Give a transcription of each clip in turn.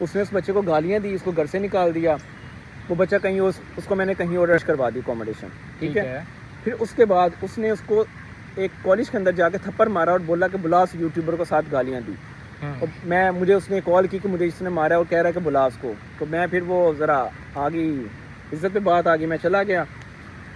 اس نے اس بچے کو گالیاں دی, اس کو گھر سے نکال دیا. وہ بچہ کہیں اس کو میں نے کہیں اور رش کروا دی اکوموڈیشن, ٹھیک ہے. پھر اس کے بعد اس نے اس کو ایک کالج کے اندر جا کے تھپڑ مارا اور بولا کہ بلا اس یوٹیوبر کو ساتھ گالیاں دی. اور مجھے اس نے کال کی کہ مجھے اس نے مارا ہے اور کہہ رہا ہے کہ بلا اس کو. تو میں پھر وہ ذرا آگی عزت پہ بات آگی, میں چلا گیا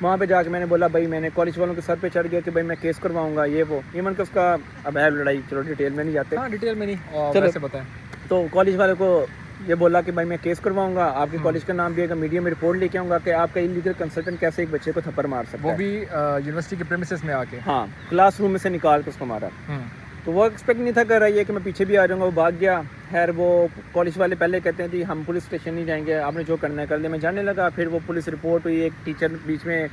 وہاں پہ. جا کے میں نے بولا بھائی میں نے کالج والوں کے سر پہ چڑھ گیا کہ بھائی میں کیس کرواؤں گا یہ وہ. ایون کہ اس کا اب ہے لڑائی, چلو ڈیٹیل میں نہیں جاتے, ڈیٹیل میں نہیں, چلو بتائیں. تو کالج والے کو یہ بولا کہ بھائی میں کیس کرواؤں گا, آپ کے کالج کا نام بھی ہے, میڈیا میں رپورٹ لے کے آؤں گا کہ آپ کا انلیگل کنسلٹنٹ کیسے ایک بچے کو تھپڑ مار سکتا ہے, وہ بھی یونیورسٹی کے پریمیسز میں آ کے. ہاں, کلاس روم میں سے نکال کے اس کو مارا. تو وہ ایکسپیکٹ نہیں تھا کر رہا ہے کہ میں پیچھے بھی آ جاؤں گا. وہ بھاگ گیا. خیر وہ کالج والے پہلے کہتے ہیں جی ہم پولیس اسٹیشن نہیں جائیں گے, آپ نے جو کرنا ہے کر لیں. میں جانے لگا. پھر وہ پولیس رپورٹ ہوئی, ایک ٹیچر بیچ میں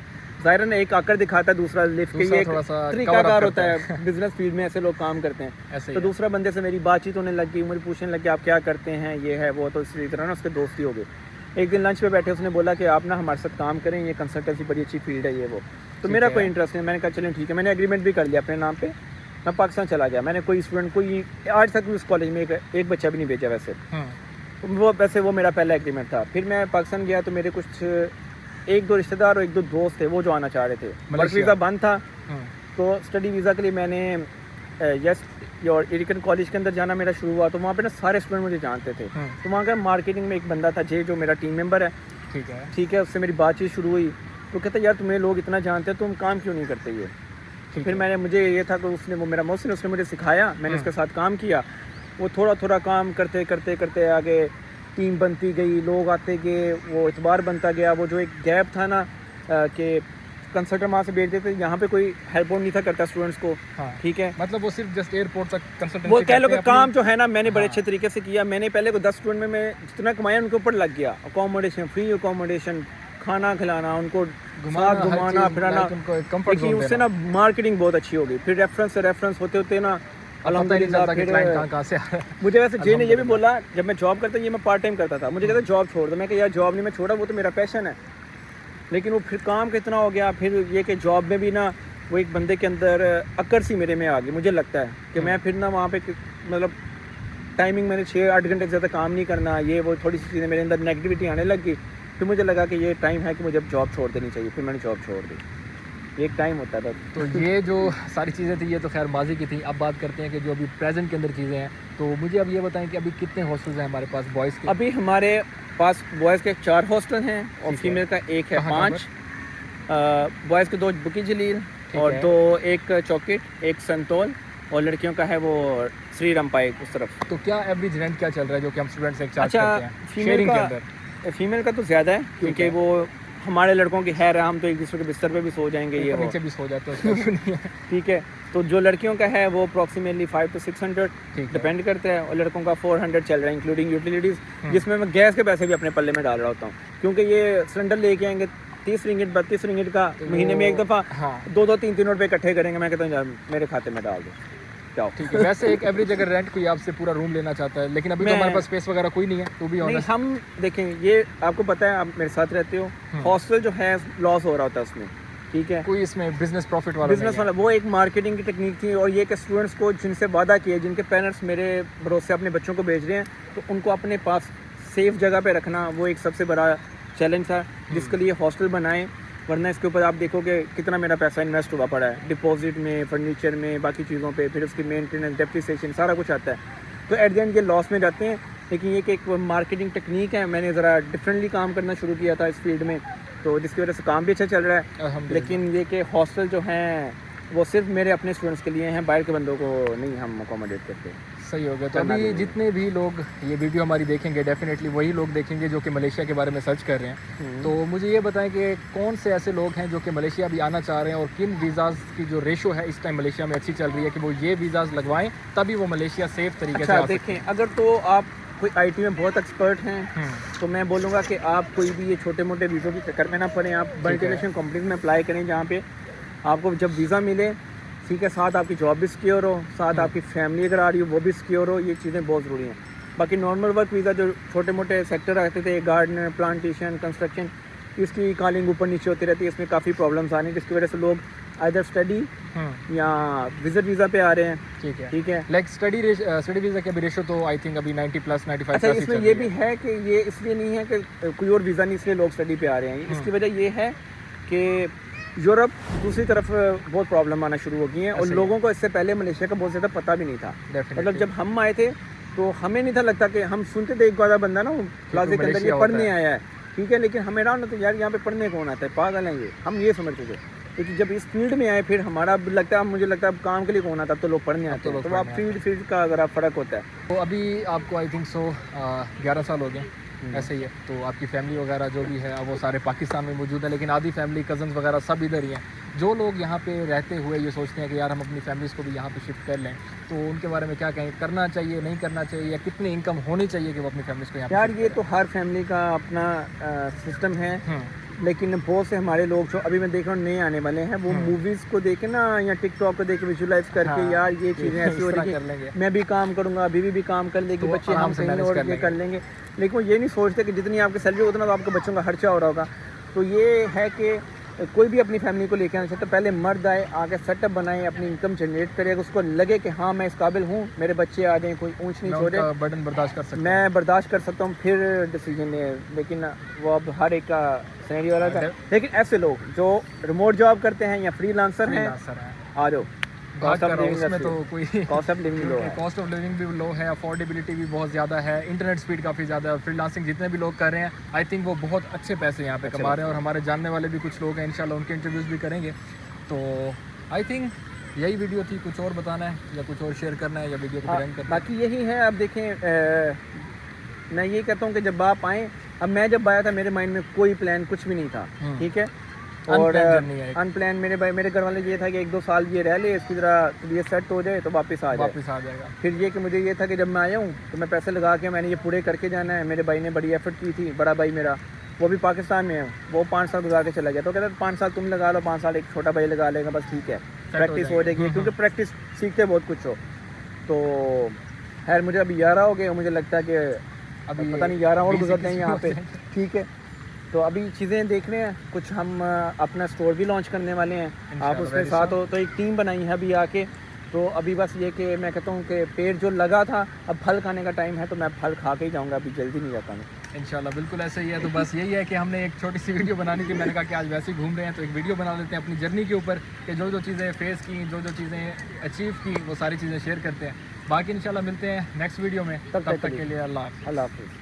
ظاہر ہے ایک آکر دکھاتا ہے, دوسرا لفٹ کے, یہ طریقہ کار ہوتا ہے بزنس فیلڈ میں, ایسے لوگ کام کرتے ہیں. تو دوسرا بندے سے میری بات چیت ہونے لگ گئی, مجھے پوچھنے لگ گیا آپ کیا کرتے ہیں, یہ ہے وہ. تو اسی طرح نا اس کے دوستی ہو گئی. ایک دن لنچ پہ بیٹھے, اس نے بولا کہ آپ نا ہمارے ساتھ کام کریں, یہ کنسلٹنسی بڑی اچھی فیلڈ ہے یہ وہ. تو میرا کوئی انٹرسٹ نہیں. میں نے کہا چلیں ٹھیک ہے. میں نے ایگریمنٹ بھی کر لیا اپنے نام پہ, میں پاکستان چلا گیا. میں نے کوئی اسٹوڈنٹ کوئی آج تک بھی اس کالج میں ایک بچہ بھی نہیں بھیجا ویسے وہ میرا پہلا ایگریمنٹ تھا. پھر میں پاکستان گیا تو میرے کچھ ایک دو رشتہ دار اور ایک دو دوست تھے وہ جو آنا چاہ رہے تھے. ورک ویزا بند تھا, تو اسٹڈی ویزا کے لیے میں نے اور ایریکن کالج کے اندر جانا میرا شروع ہوا. تو وہاں پہ نا سارے اسٹوڈنٹ مجھے جانتے تھے. تو وہاں کا مارکیٹنگ میں ایک بندہ تھا جو میرا ٹیم ممبر ہے, ٹھیک ہے, اس سے میری بات چیت شروع ہوئی. تو کہتا یار تمہیں لوگ اتنا جانتے ہیں, تم کام کیوں نہیں کرتے یہ. پھر مجھے یہ تھا کہ وہ میرا محسن, اس نے مجھے سکھایا, میں نے اس کے ساتھ کام کیا. وہ تھوڑا کام کرتے کرتے آگے ٹیم بنتی گئی, لوگ آتے گئے, وہ اعتبار بنتا گیا. وہ جو ایک گیپ تھا نا کہ کنسلٹنٹ وہاں سے بھیج دیتے, یہاں پہ کوئی ہیلپ نہیں تھا کرتا اسٹوڈنٹس کو, ٹھیک ہے. مطلب وہ صرف جسٹ ایئرپورٹ تک کنسلٹنسی, وہ کہہ لو کہ کام جو ہے نا میں نے بڑے اچھے طریقے سے کیا. میں نے پہلے کو 10 اسٹوڈنٹ میں جتنا کمایا ان کے اوپر لگ گیا. اکوموڈیشن, فری اکوموڈیشن, کھانا کھلانا, ان کو گھمانا پھرانا, لیکن اس سے نا مارکیٹنگ بہت اچھی ہوگی. پھر ریفرنس ہوتے نا الحمدللہ. مجھے ویسے جے نے یہ بھی بولا جب میں جاب کرتا, یہ میں پارٹ ٹائم کرتا تھا, مجھے کہتا جاب چھوڑ دو. میں کہ یار جاب نہیں میں چھوڑا, وہ تو میرا پیشن ہے. لیکن وہ پھر کام کتنا ہو گیا. پھر یہ کہ جاب میں بھی نا وہ ایک بندے کے اندر اکڑ سی میرے میں آ گئی. مجھے لگتا ہے کہ میں پھر نا وہاں پہ مطلب ٹائمنگ میں نے 6-8 گھنٹے سے زیادہ کام نہیں کرنا, یہ وہ تھوڑی سی چیزیں میرے اندر نیگیٹیوٹی آنے لگ گئی. پھر مجھے لگا کہ یہ ٹائم ہے کہ مجھے اب جاب چھوڑ دینی چاہیے. پھر میں نے جاب چھوڑ دی. ایک ٹائم ہوتا تھا. تو یہ جو ساری چیزیں تھیں یہ تو خیر ماضی کی تھیں. اب بات کرتے ہیں کہ جو ابھی پریزنٹ کے اندر چیزیں ہیں. تو مجھے اب یہ بتائیں کہ ابھی کتنے ہاسٹلز ہیں ہمارے پاس بوائز کے؟ ابھی ہمارے پاس بوائز کے 4 ہاسٹل ہیں اور فیمیل کا ایک ہے 5. بوائز کے 2 بکی جلیل اور 2 ایک چوکٹ, ایک سنتول, اور لڑکیوں کا ہے وہ سری رمپائی اس طرف. تو کیا ایوریج رینٹ کیا چل رہا ہے جو کہ ہم اسٹوڈنٹس ایک چارج کرتے ہیں شیئرنگ کے اندر؟ فیمیل کا تو زیادہ ہے کیونکہ وہ ہمارے لڑکوں کی خیر ہے, ہم تو ایک دوسرے کے بستر پہ بھی سو جائیں گے, یہ نیچے بھی سو جاتے ہیں, ٹھیک ہے. تو جو لڑکیوں کا ہے وہ اپروکسیمیٹلی 500 to 600 ڈپینڈ کرتا ہے, اور لڑکوں کا 400 چل رہا ہے انکلوڈنگ یوٹیلیٹیز, جس میں گیس کے پیسے بھی اپنے پلے میں ڈال رہا ہوتا ہوں. کیونکہ یہ سلنڈر لے کے آئیں گے 30 رنگٹ 32 رنگٹ کا مہینے میں ایک دفعہ 2-3 روپے اکٹھے کریں گے. میں کہتا ہوں میرے کھاتے میں ڈال دو. ٹھیک ہے. ویسے ایک ایوریج اگر رینٹ کوئی آپ سے پورا روم لینا چاہتا ہے, لیکن ابھی تو ہمارے پاس اسپیس وغیرہ کوئی نہیں ہے, تو بھی ہم دیکھیں یہ آپ کو پتہ ہے, آپ میرے ساتھ رہتے ہو, ہاسٹل جو ہے لاس ہو رہا ہوتا ہے اس میں, ٹھیک ہے. کوئی اس میں بزنس پروفٹ والا وہ ایک مارکیٹنگ کی ٹیکنیک تھی. اور یہ کہ اسٹوڈنٹس کو جن سے وعدہ کیا, جن کے پیرنٹس میرے بھروسے اپنے بچوں کو بھیج رہے ہیں, تو ان کو اپنے پاس سیف جگہ پہ رکھنا وہ ایک سب سے بڑا چیلنج تھا, جس کے لیے ہاسٹل بنائیں. ورنہ اس کے اوپر آپ دیکھو کہ کتنا میرا پیسہ انویسٹ ہوا پڑا ہے, ڈپازٹ میں, فرنیچر میں, باقی چیزوں پہ, پھر اس کی مینٹیننس, ڈیپریسیشن, سارا کچھ آتا ہے. تو ایٹ دی اینڈ یہ لاس میں جاتے ہیں. لیکن یہ کہ ایک مارکیٹنگ ٹیکنیک ہے, میں نے ذرا ڈفرینٹلی کام کرنا شروع کیا تھا اس فیلڈ میں, تو جس کی وجہ سے کام بھی اچھا چل رہا ہے. لیکن یہ کہ ہاسٹل جو ہیں وہ صرف میرے اپنے اسٹوڈنٹس کے لیے ہیں, باہر کے بندوں کو نہیں ہم اکوموڈیٹ کرتے. صحیح ہو گیا. تو ابھی جتنے بھی لوگ یہ ویڈیو ہماری دیکھیں گے ڈیفینیٹلی وہی لوگ دیکھیں گے جو کہ ملیشیا کے بارے میں سرچ کر رہے ہیں. تو مجھے یہ بتائیں کہ کون سے ایسے لوگ ہیں جو کہ ملیشیا بھی آنا چاہ رہے ہیں, اور کن ویزاز کی جو ریشو ہے اس ٹائم ملیشیا میں اچھی چل رہی ہے کہ وہ یہ ویزاز لگوائیں تبھی وہ ملیشیا سیف طریقے سے. دیکھیں اگر تو آپ کوئی آئی ٹی میں بہت ایکسپرٹ ہیں تو میں بولوں گا کہ آپ کوئی بھی یہ چھوٹے موٹے ویزوں کی چکر میں نہ پڑیں. آپ ملٹی نیشنل کمپنیز میں اپلائی کریں جہاں پہ آپ کو جب ویزا ملے, ٹھیک ہے, ساتھ آپ کی جاب بھی سکیور ہو, ساتھ آپ کی فیملی اگر آ رہی ہو وہ بھی سکیور ہو. یہ چیزیں بہت ضروری ہیں. باقی نارمل ورک ویزا جو چھوٹے موٹے سیکٹر رہتے تھے, گارڈنر, پلانٹیشن, کنسٹرکشن, اس کی کالنگ اوپر نیچے ہوتی رہتی ہے, اس میں کافی پرابلمس آنے, جس کی وجہ سے لوگ ادھر اسٹڈی یا وزٹ ویزا پہ آ رہے ہیں. ٹھیک ہے لائک اسٹڈی ویزا کی ابھی ریشو تو آئی تھنک ابھی 90+95. اچھا اس میں یہ بھی ہے کہ یہ اس لیے نہیں ہے کہ کوئی اور ویزا نہیں اس لیے لوگ اسٹڈی پہ آ رہے ہیں. اس کی وجہ یہ ہے کہ یورپ دوسری طرف بہت پرابلم آنا شروع ہو گئی ہیں اور لوگوں کو اس سے پہلے ملیشیا کا بہت زیادہ پتہ بھی نہیں تھا. مطلب جب ہم آئے تھے تو ہمیں نہیں تھا لگتا کہ ہم سنتے تھے ایک بڑا بندہ نا پلازے کے اندر یہ پڑھنے آیا ہے, ٹھیک ہے, لیکن ہمیں ڈاؤن ہوتا ہے یار یہاں پہ پڑھنے کون آتا ہے, پاگل ہیں یہ, ہم یہ سمجھتے تھے. لیکن جب اس فیلڈ میں آئے پھر ہمارا لگتا ہے مجھے لگتا ہے اب کام کے لیے کون آتا ہے تو لوگ پڑھنے آتے ہیں. تو آپ فیلڈ کا ذرا فرق ہوتا ہے. تو ابھی آپ کو آئی تھنک 11 سال ہو گئے ایسے ہی ہے. تو آپ کی فیملی وغیرہ جو بھی ہے وہ سارے پاکستان میں موجود ہے, لیکن آدھی فیملی کزنس وغیرہ سب ادھر ہی ہیں. جو لوگ یہاں پہ رہتے ہوئے یہ سوچتے ہیں کہ یار ہم اپنی فیملیز کو بھی یہاں پہ شفٹ کر لیں, تو ان کے بارے میں کیا کہیں, کرنا چاہیے نہیں کرنا چاہیے, یا کتنی انکم ہونی چاہیے کہ وہ اپنی فیملیز کو یہاں پہ؟ یار یہ تو ہر فیملی کا اپنا سسٹم ہے, لیکن بہت سے ہمارے لوگ جو ابھی میں دیکھ رہا ہوں نئے آنے والے ہیں وہ موویز کو دیکھ کے نا یا ٹک ٹاک کو دیکھ کے ویژولائز کر کے یار یہ چیزیں ایسی ہو رہی ہیں, میں بھی کام کروں گا, بیوی بھی کام کر لے گی, بچے ہم کہیں اور یہ کر لیں گے. لیکن وہ یہ نہیں سوچتے کہ جتنی آپ کی سیلری اتنا تو آپ کے بچوں کا خرچہ ہو رہا ہوگا. تو یہ ہے کہ کوئی بھی اپنی فیملی کو لے کے آنا چاہتا ہے پہلے مرد آئے, آگے سیٹ اپ بنائے, اپنی انکم جنریٹ کرے, اس کو لگے کہ ہاں میں اس قابل ہوں, میرے بچے آ جائیں, کوئی اونچ نہیں چھوڑے, برڈن برداشت کر سکتا ہوں, میں برداشت کر سکتا ہوں, پھر ڈیسیجن لے. لیکن وہ اب ہر ایک کا سینیریو والا ہے. لیکن ایسے لوگ جو ریموٹ جاب کرتے ہیں یا فری لانسر ہیں آ جاؤ, کاسٹ آف لیونگ بھی لو ہے, افورڈیبلٹی بھی بہت زیادہ ہے, انٹرنیٹ اسپیڈ کافی زیادہ ہے. فری لانسنگ جتنے بھی لوگ کر رہے ہیں آئی تھنک وہ بہت اچھے پیسے یہاں پہ کما رہے ہیں, اور ہمارے جاننے والے بھی کچھ لوگ ہیں, انشاءاللہ ان کے انٹرویوز بھی کریں گے. تو آئی تھنک یہی ویڈیو تھی. کچھ اور بتانا ہے یا کچھ اور شیئر کرنا ہے یا ویڈیو کو اینڈ کرنا ہے؟ باقی یہی ہے. اب دیکھیں میں یہ کہتا ہوں کہ جب آپ آئیں, اب میں جب آیا تھا میرے مائنڈ میں کوئی پلان کچھ بھی نہیں تھا, ٹھیک ہے, اور ان پلان میرے گھر والے یہ تھا کہ 1-2 سال یہ رہ لے, اس کی ذرا طبیعت سیٹ ہو جائے تو واپس آ جائے گا. پھر یہ کہ مجھے یہ تھا کہ جب میں آیا ہوں تو میں پیسے لگا کے میں نے یہ پورے کر کے جانا ہے. میرے بھائی نے بڑی ایفرٹ کی تھی, بڑا بھائی میرا وہ بھی پاکستان میں ہے, وہ 5 سال گزار کے چلا گیا. تو کہتا ہے 5 سال تم لگا لو, 5 سال ایک چھوٹا بھائی لگا لے گا, بس ٹھیک ہے, پریکٹس ہو جائے گی, کیونکہ پریکٹس سیکھتے بہت کچھ ہو. تو خیر مجھے ابھی 11 ہو گئے, مجھے لگتا ہے کہ ابھی پتہ نہیں 11 اور گزرتے ہیں یہاں پہ, ٹھیک ہے. تو ابھی چیزیں دیکھ رہے ہیں, کچھ ہم اپنا اسٹور بھی لانچ کرنے والے ہیں, آپ اس کے ساتھ ہو. تو ایک ٹیم بنائی ہے ابھی آ کے. تو ابھی بس یہ کہ میں کہتا ہوں کہ پیڑ جو لگا تھا اب پھل کھانے کا ٹائم ہے, تو میں پھل کھا کے ہی جاؤں گا, ابھی جلدی نہیں جاتا ہوں انشاءاللہ. بالکل ایسا ہی ہے. تو بس یہی ہے کہ ہم نے ایک چھوٹی سی ویڈیو بنانی تھی, میں نے کہا کہ آج ویسے ہی گھوم رہے ہیں تو ایک ویڈیو بنا لیتے ہیں اپنی جرنی کے اوپر, کہ جو چیزیں فیس کی, جو چیزیں اچیو کی, وہ ساری چیزیں شیئر کرتے ہیں. باقی انشاءاللہ ملتے ہیں نیکسٹ ویڈیو میں, تب تک کے لیے اللہ حافظ.